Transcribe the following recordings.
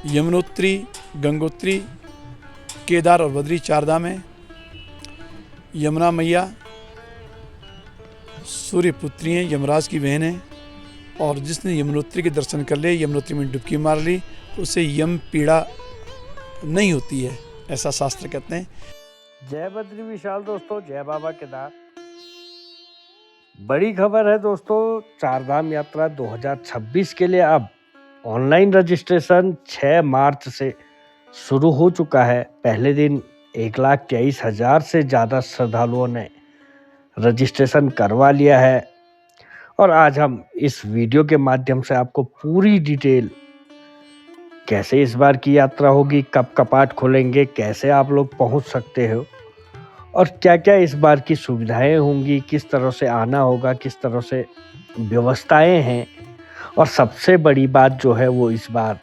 यमुनोत्री, गंगोत्री, केदार और बद्री 4 धाम हैं। यमुना मैया सूर्य पुत्री हैं, यमराज की बहन है, और जिसने यमुनोत्री के दर्शन कर लिए, यमुनोत्री में डुबकी मार ली, उसे यम पीड़ा नहीं होती है, ऐसा शास्त्र कहते हैं। जय बद्री विशाल दोस्तों, जय बाबा केदार। बड़ी खबर है दोस्तों, चारधाम यात्रा 2026 के लिए अब ऑनलाइन रजिस्ट्रेशन 6 मार्च से शुरू हो चुका है। पहले दिन 1,23,000 से ज़्यादा श्रद्धालुओं ने रजिस्ट्रेशन करवा लिया है, और आज हम इस वीडियो के माध्यम से आपको पूरी डिटेल, कैसे इस बार की यात्रा होगी, कब कपाट खोलेंगे, कैसे आप लोग पहुंच सकते हो, और क्या क्या इस बार की सुविधाएं होंगी, किस तरह से आना होगा, किस तरह से व्यवस्थाएं हैं, और सबसे बड़ी बात जो है वो इस बार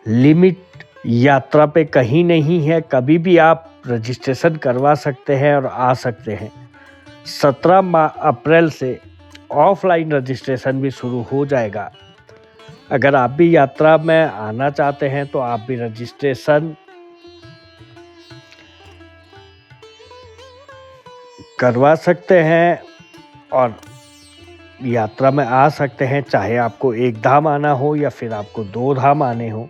लिमिट यात्रा पे कहीं नहीं है। कभी भी आप रजिस्ट्रेशन करवा सकते हैं और आ सकते हैं। 17 अप्रैल से ऑफलाइन रजिस्ट्रेशन भी शुरू हो जाएगा। अगर आप भी यात्रा में आना चाहते हैं तो आप भी रजिस्ट्रेशन करवा सकते हैं और यात्रा में आ सकते हैं। चाहे आपको 1 धाम आना हो या फिर आपको 2 धाम आने हो,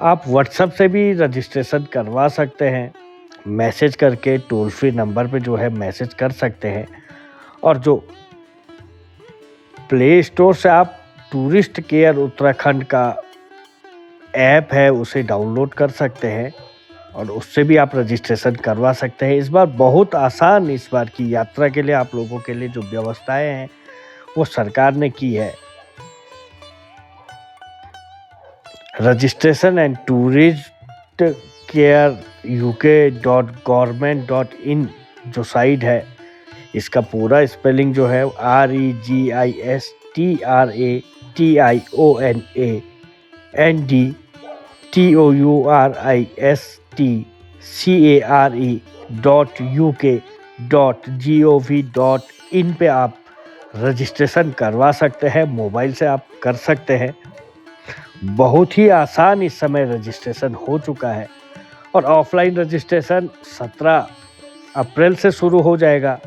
आप व्हाट्सएप से भी रजिस्ट्रेशन करवा सकते हैं। मैसेज करके टोल फ्री नंबर पे जो है मैसेज कर सकते हैं, और जो प्ले स्टोर से आप टूरिस्ट केयर उत्तराखंड का ऐप है उसे डाउनलोड कर सकते हैं, और उससे भी आप रजिस्ट्रेशन करवा सकते हैं। इस बार बहुत आसान, इस बार की यात्रा के लिए आप लोगों के लिए जो व्यवस्थाएं हैं वो सरकार ने की है। Registration and tourist care uk.government.in जो साइट है, इसका पूरा स्पेलिंग जो है REGISTIONATIONTOURISTCARE.uk.gov.in पे आप रजिस्ट्रेशन करवा सकते हैं। मोबाइल से आप कर सकते हैं। बहुत ही आसान इस समय रजिस्ट्रेशन हो चुका है, और ऑफलाइन रजिस्ट्रेशन 17 अप्रैल से शुरू हो जाएगा।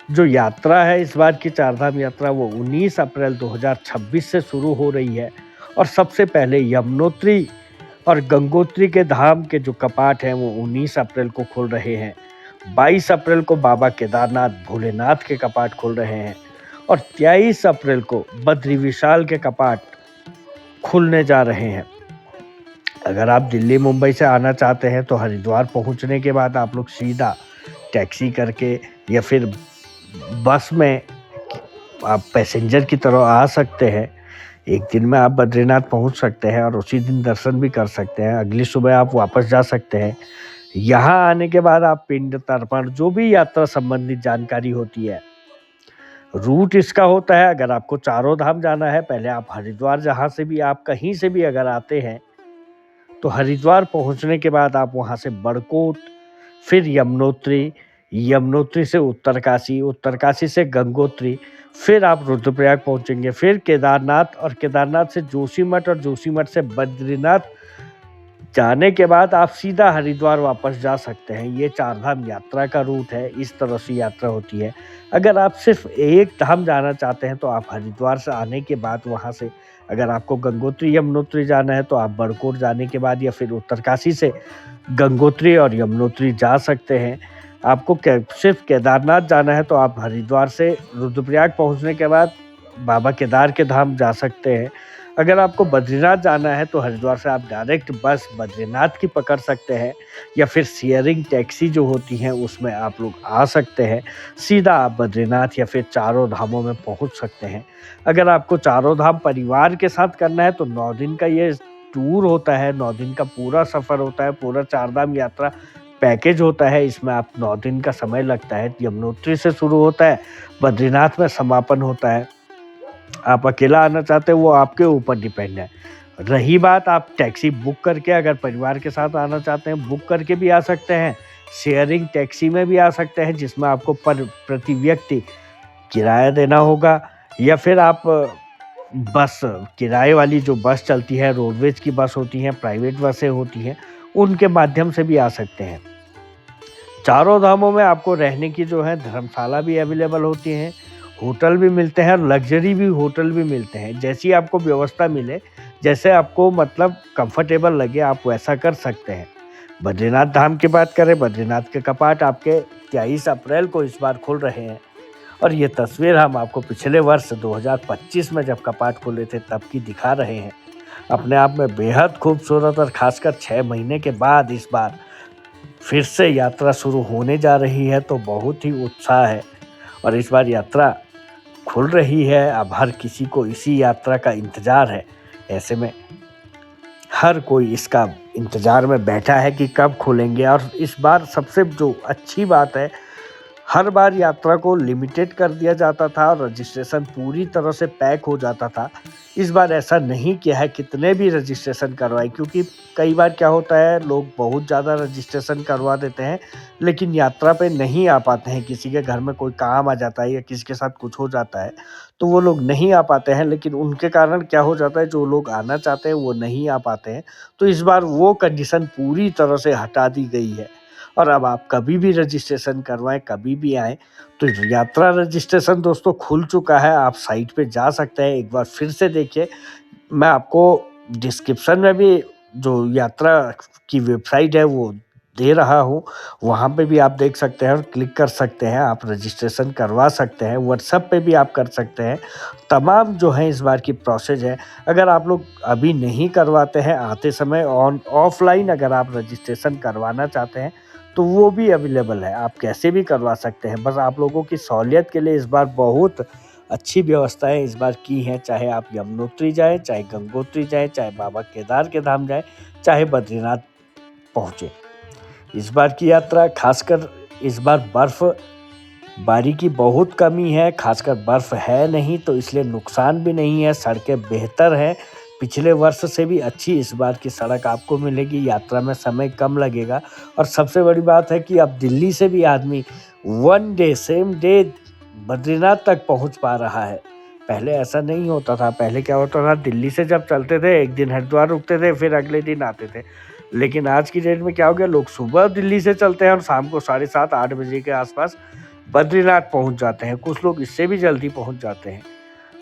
जो यात्रा है इस बार की चारधाम यात्रा वो 19 अप्रैल 2026 से शुरू हो रही है, और सबसे पहले यमुनोत्री और गंगोत्री के धाम के जो कपाट हैं वो 19 अप्रैल को खुल रहे हैं। 22 अप्रैल को बाबा केदारनाथ भोलेनाथ के कपाट खुल रहे हैं, और 23 अप्रैल को बद्री विशाल के कपाट खुलने जा रहे हैं। अगर आप दिल्ली मुंबई से आना चाहते हैं तो हरिद्वार पहुंचने के बाद आप लोग सीधा टैक्सी करके या फिर बस में आप पैसेंजर की तरह आ सकते हैं। एक दिन में आप बद्रीनाथ पहुंच सकते हैं और उसी दिन दर्शन भी कर सकते हैं। अगली सुबह आप वापस जा सकते हैं। यहाँ आने के बाद आप पिंड तर्पण, जो भी यात्रा संबंधित जानकारी होती है, रूट इसका होता है। अगर आपको चारों धाम जाना है, पहले आप हरिद्वार, जहाँ से भी आप कहीं से भी अगर आते हैं तो हरिद्वार पहुंचने के बाद आप वहाँ से बड़कोट, फिर यमुनोत्री, यमुनोत्री से उत्तरकाशी, उत्तरकाशी से गंगोत्री, फिर आप रुद्रप्रयाग पहुंचेंगे, फिर केदारनाथ, और केदारनाथ से जोशीमठ, और जोशीमठ से बद्रीनाथ जाने के बाद आप सीधा हरिद्वार वापस जा सकते हैं। ये चारधाम यात्रा का रूट है। इस तरह से यात्रा होती है। अगर आप सिर्फ 1 धाम जाना चाहते हैं तो आप हरिद्वार से आने के बाद वहाँ से, अगर आपको गंगोत्री यमुनोत्री जाना है तो आप बड़कोट जाने के बाद या फिर उत्तरकाशी से गंगोत्री और यमुनोत्री जा सकते हैं। आपको सिर्फ केदारनाथ जाना है तो आप हरिद्वार से रुद्रप्रयाग पहुँचने के बाद बाबा केदार के धाम जा सकते हैं। अगर आपको बद्रीनाथ जाना है तो हरिद्वार से आप डायरेक्ट बस बद्रीनाथ की पकड़ सकते हैं, या फिर शेयरिंग टैक्सी जो होती हैं उसमें आप लोग आ सकते हैं। सीधा आप बद्रीनाथ या फिर चारों धामों में पहुंच सकते हैं। अगर आपको चारों धाम परिवार के साथ करना है तो 9 दिन का ये टूर होता है। 9 दिन का पूरा सफ़र होता है। पूरा चारधाम यात्रा पैकेज होता है। इसमें आप 9 दिन का समय लगता है। यमुनोत्री से शुरू होता है, बद्रीनाथ में समापन होता है। आप अकेला आना चाहते हैं वो आपके ऊपर डिपेंड है। रही बात आप टैक्सी बुक करके, अगर परिवार के साथ आना चाहते हैं, बुक करके भी आ सकते हैं। शेयरिंग टैक्सी में भी आ सकते हैं, जिसमें आपको प्रति व्यक्ति किराया देना होगा, या फिर आप बस किराए वाली जो बस चलती है, रोडवेज की बस होती हैं, प्राइवेट बसें होती हैं, उनके माध्यम से भी आ सकते हैं। चारों धामों में आपको रहने की जो है धर्मशाला भी अवेलेबल होती हैं, होटल भी मिलते हैं और लग्जरी भी होटल भी मिलते हैं। जैसी आपको व्यवस्था मिले, जैसे आपको मतलब कंफर्टेबल लगे, आप वैसा कर सकते हैं। बद्रीनाथ धाम की बात करें, बद्रीनाथ के कपाट आपके 23 अप्रैल को इस बार खुल रहे हैं और ये तस्वीर हम आपको पिछले वर्ष 2025 में जब कपाट खुले थे तब की दिखा रहे हैं। अपने आप में बेहद खूबसूरत और खासकर 6 महीने के बाद इस बार फिर से यात्रा शुरू होने जा रही है, तो बहुत ही उत्साह है और इस बार यात्रा खुल रही है। अब हर किसी को इसी यात्रा का इंतज़ार है। ऐसे में हर कोई इसका इंतज़ार में बैठा है कि कब खुलेंगे। और इस बार सबसे जो अच्छी बात है, हर बार यात्रा को लिमिटेड कर दिया जाता था और रजिस्ट्रेशन पूरी तरह से पैक हो जाता था। इस बार ऐसा नहीं किया है, कितने भी रजिस्ट्रेशन करवाए, क्योंकि कई बार क्या होता है, लोग बहुत ज़्यादा रजिस्ट्रेशन करवा देते हैं लेकिन यात्रा पे नहीं आ पाते हैं। किसी के घर में कोई काम आ जाता है या किसी के साथ कुछ हो जाता है तो वो लोग नहीं आ पाते हैं, लेकिन उनके कारण क्या हो जाता है, जो लोग आना चाहते हैं वो नहीं आ पाते हैं। तो इस बार वो कंडीशन पूरी तरह से हटा दी गई है और अब आप कभी भी रजिस्ट्रेशन करवाएं, कभी भी आएँ। तो यात्रा रजिस्ट्रेशन दोस्तों खुल चुका है, आप साइट पे जा सकते हैं, एक बार फिर से देखिए। मैं आपको डिस्क्रिप्शन में भी जो यात्रा की वेबसाइट है वो दे रहा हूँ, वहाँ पे भी आप देख सकते हैं और क्लिक कर सकते हैं, आप रजिस्ट्रेशन करवा सकते हैं। व्हाट्सएप पे भी आप कर सकते हैं। तमाम जो है इस बार की प्रोसेस है। अगर आप लोग अभी नहीं करवाते हैं, आते समय ऑफलाइन अगर आप रजिस्ट्रेशन करवाना चाहते हैं तो वो भी अवेलेबल है, आप कैसे भी करवा सकते हैं। बस आप लोगों की सहूलियत के लिए इस बार बहुत अच्छी व्यवस्थाएं इस बार की हैं। चाहे आप यमुनोत्री जाएं, चाहे गंगोत्री जाएं, चाहे बाबा केदार के धाम जाएं, चाहे बद्रीनाथ पहुँचे। इस बार की यात्रा खासकर इस बार बर्फबारी की बहुत कमी है, खासकर बर्फ है नहीं तो इसलिए नुकसान भी नहीं है। सड़कें बेहतर हैं, पिछले वर्ष से भी अच्छी इस बार की सड़क आपको मिलेगी। यात्रा में समय कम लगेगा और सबसे बड़ी बात है कि अब दिल्ली से भी आदमी one day same day Badrinath तक पहुंच पा रहा है। पहले ऐसा नहीं होता था। पहले क्या होता था, दिल्ली से जब चलते थे एक दिन हरिद्वार रुकते थे, फिर अगले दिन आते थे। लेकिन आज की डेट में क्या हो गया, लोग सुबह दिल्ली से चलते हैं और शाम को 7:30-8 बजे के आसपास बद्रीनाथ पहुंच जाते हैं। कुछ लोग इससे भी जल्दी पहुंच जाते हैं।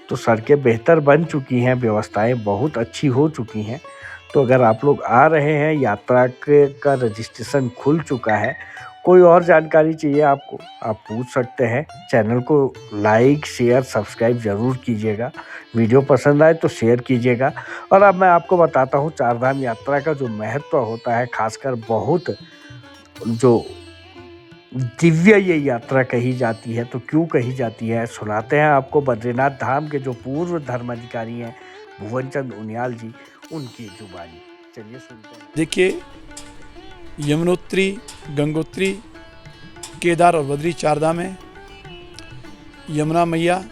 तो सड़कें बेहतर बन चुकी हैं, व्यवस्थाएं बहुत अच्छी हो चुकी हैं। तो अगर आप लोग आ रहे हैं, यात्रा का रजिस्ट्रेशन खुल चुका है, कोई और जानकारी चाहिए आपको, आप पूछ सकते हैं। चैनल को लाइक शेयर सब्सक्राइब ज़रूर कीजिएगा। वीडियो पसंद आए तो शेयर कीजिएगा। और अब मैं आपको बताता हूँ चारधाम यात्रा का जो महत्व होता है, खासकर बहुत जो दिव्य ये यात्रा कही जाती है। तो क्यों कही जाती है, सुनाते हैं आपको बद्रीनाथ धाम के जो पूर्व धर्माधिकारी हैं भुवन चंद उनियाल जी, उनकी जुबानी। चलिए सुनते हैं। देखिए, यमुनोत्री, गंगोत्री, केदार और बद्री चारधाम है। यमुना मैया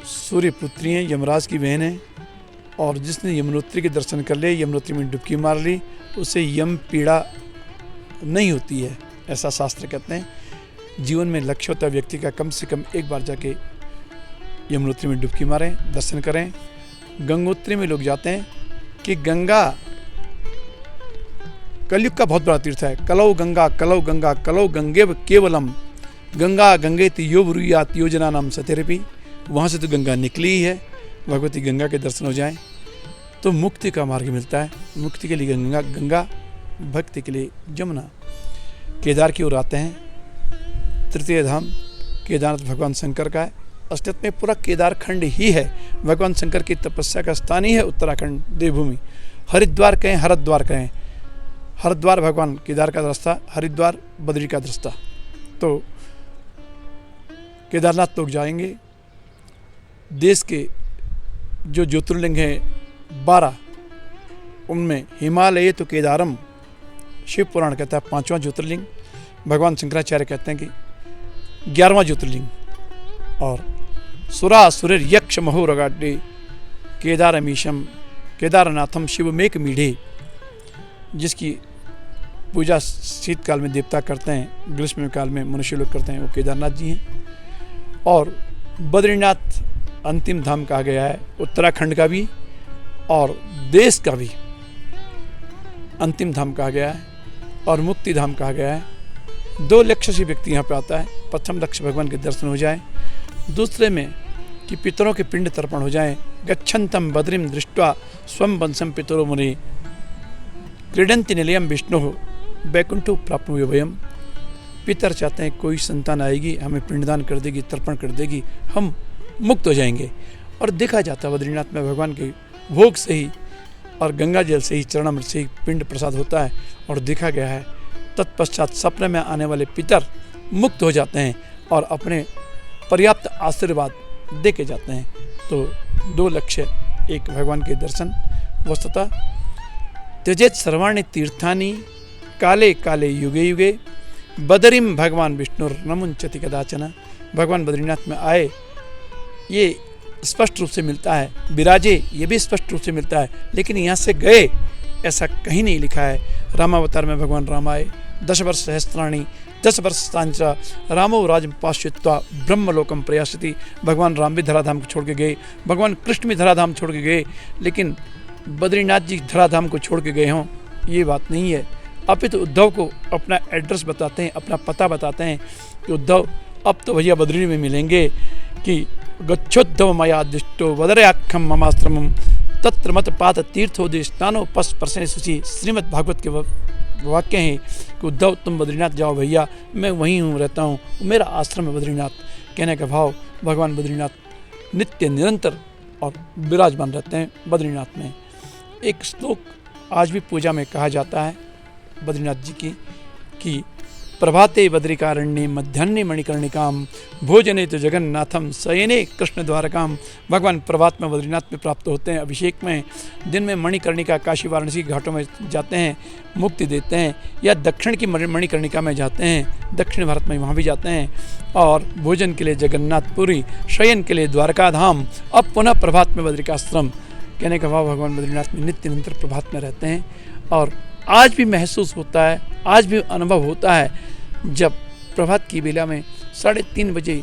सूर्य पुत्री हैं, यमराज की बहन है और जिसने यमुनोत्री के दर्शन कर लिए, यमुनोत्री में डुबकी मार ली, उसे यम पीड़ा नहीं होती है, ऐसा शास्त्र कहते हैं। जीवन में लक्ष्य होता है व्यक्ति का, कम से कम एक बार जाके यमुनोत्री में डुबकी मारें, दर्शन करें। गंगोत्री में लोग जाते हैं कि गंगा कलयुग का बहुत बड़ा तीर्थ है। कलौ गंगा कलौ गंगा कलौ गंगेव केवलम गंगा गंगेति यो ब्रूयात योजना नाम सत्यरपी। वहाँ से तो गंगा निकली ही है, भगवती गंगा के दर्शन हो जाएं तो मुक्ति का मार्ग मिलता है। मुक्ति के लिए गंगा, भक्ति के लिए जमुना। केदार की ओर आते हैं। तृतीय धाम केदारनाथ भगवान शंकर का है। अस्तित्व में पूरा केदार खंड ही है, भगवान शंकर की तपस्या का स्थान ही है उत्तराखंड देवभूमि। हरिद्वार कहें, हरद्वार कहें, हरिद्वार भगवान केदार का रास्ता, हरिद्वार बद्री का रास्ता। तो केदारनाथ लोग जाएंगे। देश के जो ज्योतिर्लिंग हैं 12, उनमें हिमालय तो केदारम शिव पुराण कहता है 5वां ज्योतिर्लिंग, भगवान शंकराचार्य कहते हैं कि 11वां ज्योतिर्लिंग। और सुरा सुरेर यक्ष महोरगाड्डे केदारमीशम केदारनाथम शिवमेक मीढ़े, जिसकी पूजा शीतकाल में देवता करते हैं, ग्रीष्म काल में मनुष्य लोग करते हैं, वो केदारनाथ जी हैं। और बद्रीनाथ अंतिम धाम कहा गया है, उत्तराखंड का भी और देश का भी अंतिम धाम कहा गया है और मुक्ति धाम कहा गया है। 2 लक्ष्य से व्यक्ति यहाँ पे आता है। प्रथम लक्ष्य भगवान के दर्शन हो जाए, दूसरे में कि पितरों के पिंड तर्पण हो जाए। गच्छन्तम बद्रीम दृष्ट्वा स्वम वंशम पितरो मुनि क्रीडन्ति निलयम विष्णु वैकुंठो प्राप्नुयो वयम्। पितर चाहते हैं कोई संतान आएगी, हमें पिंडदान कर देगी, तर्पण कर देगी, हम मुक्त हो जाएंगे। और देखा जाता है बद्रीनाथ में भगवान के भोग से ही और गंगा जल से ही, चरणामृत से ही पिंड प्रसाद होता है। और देखा गया है तत्पश्चात सपने में आने वाले पितर मुक्त हो जाते हैं और अपने पर्याप्त आशीर्वाद दे के जाते हैं। तो 2 लक्ष्य, एक भगवान के दर्शन, वस्तुतः त्यजेत सर्वाणि तीर्थानि काले काले युगे युगे बदरीम भगवान विष्णुर न मुंचति कदाचन। भगवान बद्रीनाथ में आए ये स्पष्ट रूप से मिलता है, विराजे ये भी स्पष्ट रूप से मिलता है, लेकिन यहाँ से गए ऐसा कहीं नहीं लिखा है। रामावतार में भगवान राम आए, 10 वर्ष सहस्त्राणी 10 वर्ष सांचा रामो राज पाश्चित्वा ब्रह्मलोकम प्रयासति। भगवान राम भी धराधाम को छोड़ के गए, भगवान कृष्ण भी धराधाम छोड़ के गए, लेकिन बद्रीनाथ जी धराधाम को छोड़ के गए हों ये बात नहीं है। अपितु उद्धव को अपना एड्रेस बताते हैं, अपना पता बताते हैं कि उद्धव अब तो भैया बद्री में मिलेंगे कि गच्छोद्धव मया दिष्टो वदरयाख्यम ममाश्रमम तत्र मत पात तीर्थोदि स्नानो पस प्रसन्न सुचि। श्रीमद् भागवत के वाक्य हैं कि उद्धव तुम बद्रीनाथ जाओ भैया, मैं वहीं हूँ, रहता हूँ, मेरा आश्रम है बद्रीनाथ। कहने का भाव भगवान बद्रीनाथ नित्य निरंतर और विराजमान रहते हैं बद्रीनाथ में। एक श्लोक आज भी पूजा में कहा जाता है बद्रीनाथ जी की कि प्रभाते बद्रिकारण्ये मध्याह्ने मणिकर्णिकाम भोजने तो जगन्नाथम शयने कृष्ण द्वारकाम। भगवान प्रभात में बद्रीनाथ में प्राप्त होते हैं, अभिषेक में, दिन में मणिकर्णिका काशी वाराणसी घाटों में जाते हैं, मुक्ति देते हैं, या दक्षिण की मणिकर्णिका में जाते हैं, दक्षिण भारत में वहाँ भी जाते हैं, और भोजन के लिए जगन्नाथपुरी, शयन के लिए द्वारका धाम, अब पुनः प्रभात में बद्रिकाश्रम। कहने का भाव भगवान बद्रीनाथ में नित्य निरंतर प्रभात में रहते हैं। और आज भी महसूस होता है, आज भी अनुभव होता है, जब प्रभात की बेला में 3:30 बजे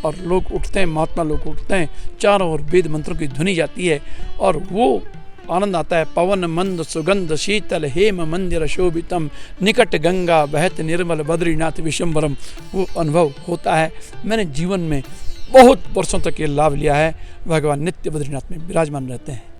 और लोग उठते हैं, महात्मा लोग उठते हैं, चारों ओर वेद मंत्रों की ध्वनि जाती है और वो आनंद आता है। पवन मंद सुगंध शीतल हेम मंदिर शोभितम निकट गंगा बहत निर्मल बद्रीनाथ विशंबरम, वो अनुभव होता है। मैंने जीवन में बहुत वर्षों तक ये लाभ लिया है। भगवान नित्य बद्रीनाथ में विराजमान रहते हैं।